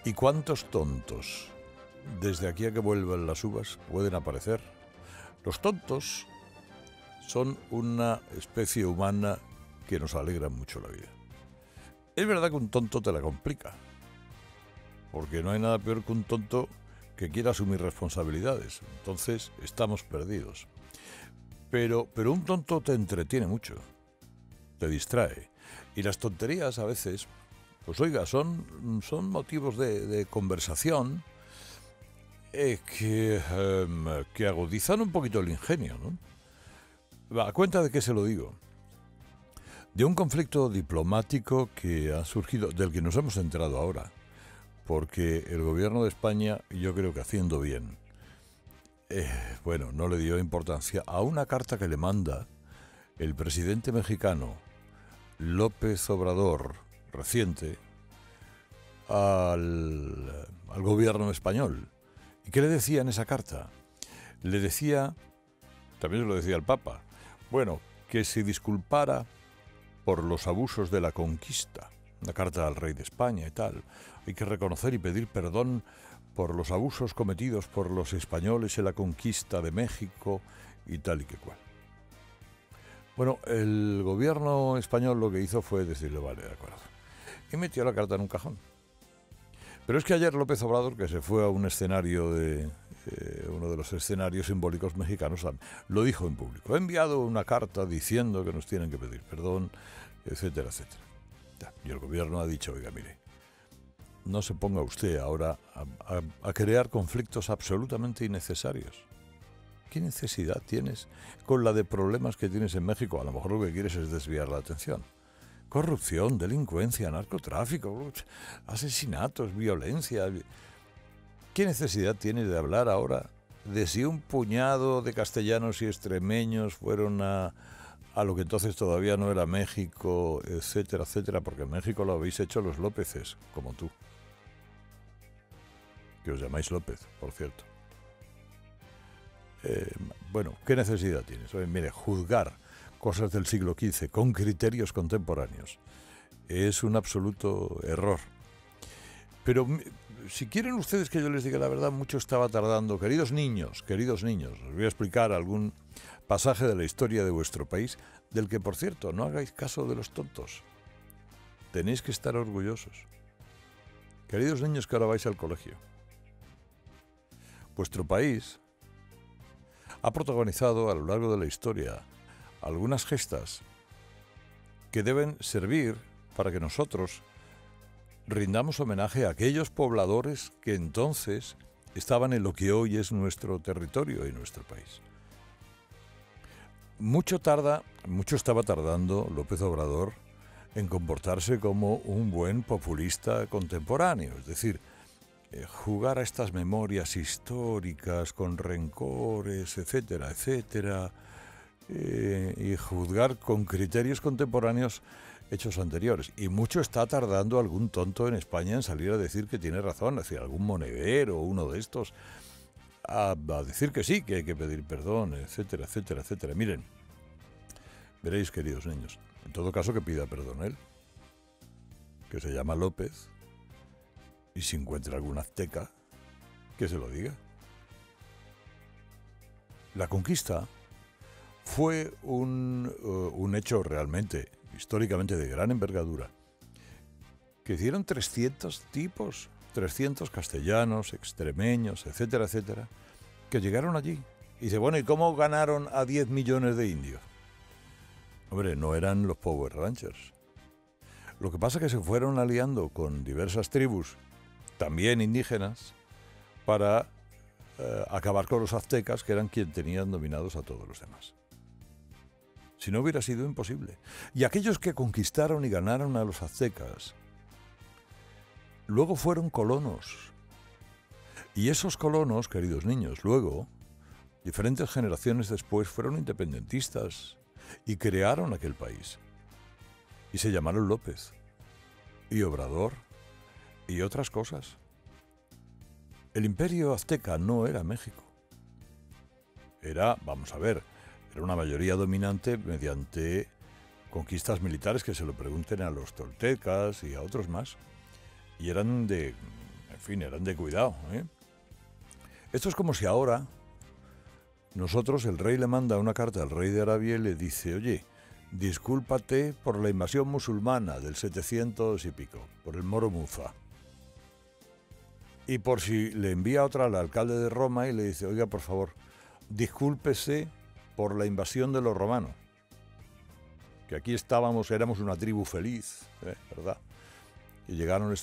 ¿Y cuántos tontos, desde aquí a que vuelvan las uvas, pueden aparecer? Los tontos son una especie humana que nos alegra mucho la vida. Es verdad que un tonto te la complica, porque no hay nada peor que un tonto que quiera asumir responsabilidades. Entonces estamos perdidos. Pero un tonto te entretiene mucho, te distrae. Y las tonterías a veces, pues oiga, son motivos de conversación que agudizan un poquito el ingenio, ¿no? ¿A cuenta de qué se lo digo? De un conflicto diplomático que ha surgido, del que nos hemos enterado ahora, porque el gobierno de España, yo creo que haciendo bien, no le dio importancia a una carta que le manda el presidente mexicano López Obrador, reciente, al gobierno español. ¿Y qué le decía en esa carta? Le decía, también se lo decía el Papa, que se disculpara por los abusos de la conquista. Una carta al rey de España y tal. Hay que reconocer y pedir perdón por los abusos cometidos por los españoles en la conquista de México y tal y que cual. Bueno, el gobierno español lo que hizo fue decirle, vale, de acuerdo. Y metió la carta en un cajón. Pero es que ayer López Obrador, que se fue a un escenario uno de los escenarios simbólicos mexicanos, lo dijo en público. He enviado una carta diciendo que nos tienen que pedir perdón, etcétera, etcétera. Y el gobierno ha dicho, oiga, mire, no se ponga usted ahora a crear conflictos absolutamente innecesarios. ¿Qué necesidad tienes con la de problemas que tienes en México? A lo mejor lo que quieres es desviar la atención. Corrupción, delincuencia, narcotráfico, asesinatos, violencia. ¿Qué necesidad tienes de hablar ahora de si un puñado de castellanos y extremeños fueron a lo que entonces todavía no era México, etcétera, etcétera? Porque en México lo habéis hecho los Lópezes, como tú. Que os llamáis López, por cierto. ¿Qué necesidad tienes? Oye, mire, juzgar cosas del siglo XV con criterios contemporáneos es un absoluto error. Pero si quieren ustedes que yo les diga la verdad, mucho estaba tardando. Queridos niños, os voy a explicar algún pasaje de la historia de vuestro país, del que, por cierto, no hagáis caso de los tontos. Tenéis que estar orgullosos. Queridos niños que ahora vais al colegio, vuestro país ha protagonizado a lo largo de la historia algunas gestas que deben servir para que nosotros rindamos homenaje a aquellos pobladores que entonces estaban en lo que hoy es nuestro territorio y nuestro país. Mucho estaba tardando López Obrador en comportarse como un buen populista contemporáneo, es decir, jugar a estas memorias históricas con rencores, etcétera, etcétera, y juzgar con criterios contemporáneos hechos anteriores. Y mucho está tardando algún tonto en España en salir a decir que tiene razón, es decir, algún monedero o uno de estos, a decir que sí, que hay que pedir perdón, etcétera, etcétera, etcétera. Miren, veréis, queridos niños, en todo caso que pida perdón él, que se llama López, y si encuentra algún azteca, que se lo diga. La conquista fue un hecho realmente, históricamente de gran envergadura, que hicieron 300 tipos, 300 castellanos, extremeños, etcétera, etcétera, que llegaron allí. Y dice, ¿y cómo ganaron a 10 millones de indios? Hombre, no eran los Power Rangers. Lo que pasa es que se fueron aliando con diversas tribus, también indígenas, para acabar con los aztecas, que eran quienes tenían dominados a todos los demás. Si no, hubiera sido imposible. Y aquellos que conquistaron y ganaron a los aztecas, luego fueron colonos. Y esos colonos, queridos niños, luego, diferentes generaciones después, fueron independentistas y crearon aquel país. Y se llamaron López y Obrador y otras cosas. El imperio azteca no era México. Era una mayoría dominante mediante conquistas militares, que se lo pregunten a los toltecas y a otros más. Y eran fin, eran de cuidado, ¿eh? Esto es como si ahora nosotros, el rey le manda una carta al rey de Arabia y le dice, oye, discúlpate por la invasión musulmana del 700 y pico, por el Moro Muza. Y por si le envía otra al alcalde de Roma y le dice, oiga, por favor, discúlpese por la invasión de los romanos. Que aquí éramos una tribu feliz, ¿verdad? Y llegaron,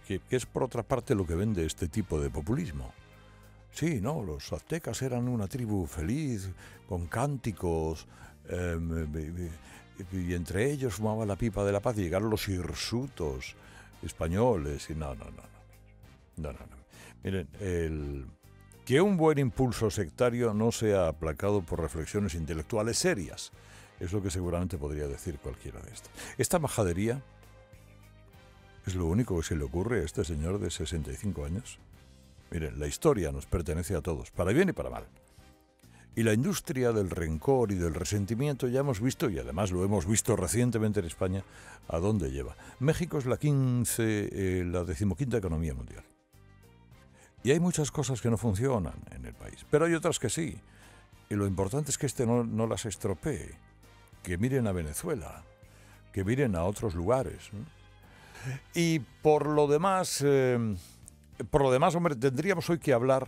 que es por otra parte lo que vende este tipo de populismo. Sí, no, los aztecas eran una tribu feliz, con cánticos, y entre ellos fumaba la pipa de la paz y llegaron los hirsutos españoles y no. Miren, que un buen impulso sectario no sea aplacado por reflexiones intelectuales serias, es lo que seguramente podría decir cualquiera de estas. Esta majadería es lo único que se le ocurre a este señor de 65 años. Miren, la historia nos pertenece a todos, para bien y para mal. Y la industria del rencor y del resentimiento ya hemos visto, y además lo hemos visto recientemente en España, a dónde lleva. México es la 15ª economía mundial. Y hay muchas cosas que no funcionan en el país, pero hay otras que sí. Y lo importante es que no las estropee, que miren a Venezuela, que miren a otros lugares, ¿no? Y por lo demás, hombre, tendríamos hoy que hablar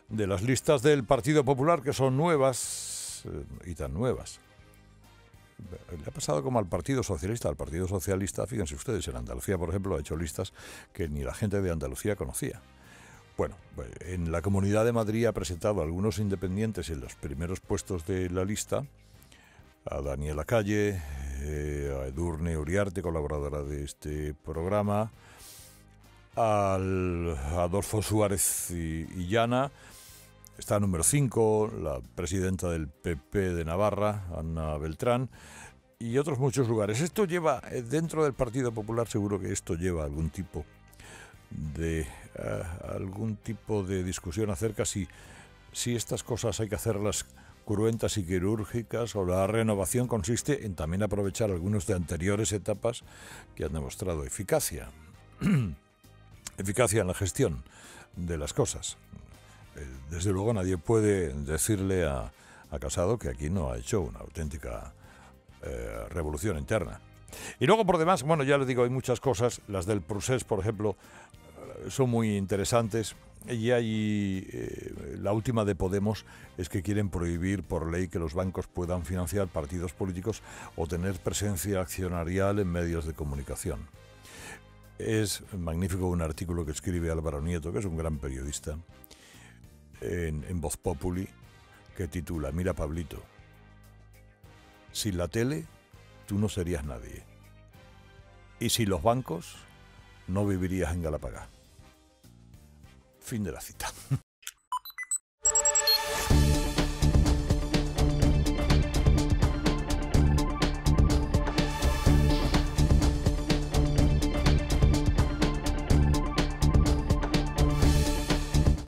de las listas del Partido Popular, que son nuevas y tan nuevas. Le ha pasado como al Partido Socialista. Al Partido Socialista, fíjense ustedes, en Andalucía, por ejemplo, ha hecho listas que ni la gente de Andalucía conocía. Bueno, en la Comunidad de Madrid ha presentado a algunos independientes en los primeros puestos de la lista, a Daniela Calle, a Edurne Uriarte, colaboradora de este programa, a Adolfo Suárez y Llana. Está número 5, la presidenta del PP de Navarra, Ana Beltrán, y otros muchos lugares. Esto lleva, dentro del Partido Popular, seguro que esto lleva algún tipo de discusión acerca si estas cosas hay que hacerlas cruentas y quirúrgicas, o la renovación consiste en también aprovechar algunos de anteriores etapas que han demostrado eficacia en la gestión de las cosas. Desde luego nadie puede decirle a Casado que aquí no ha hecho una auténtica revolución interna. Y luego, por demás, bueno, ya les digo, hay muchas cosas. Las del procés, por ejemplo, son muy interesantes. Y hay la última de Podemos es que quieren prohibir por ley que los bancos puedan financiar partidos políticos o tener presencia accionarial en medios de comunicación. Es magnífico un artículo que escribe Álvaro Nieto, que es un gran periodista, en Voz Populi, que titula, mira Pablito, sin la tele tú no serías nadie. Y sin los bancos no vivirías en Galapagar. Fin de la cita.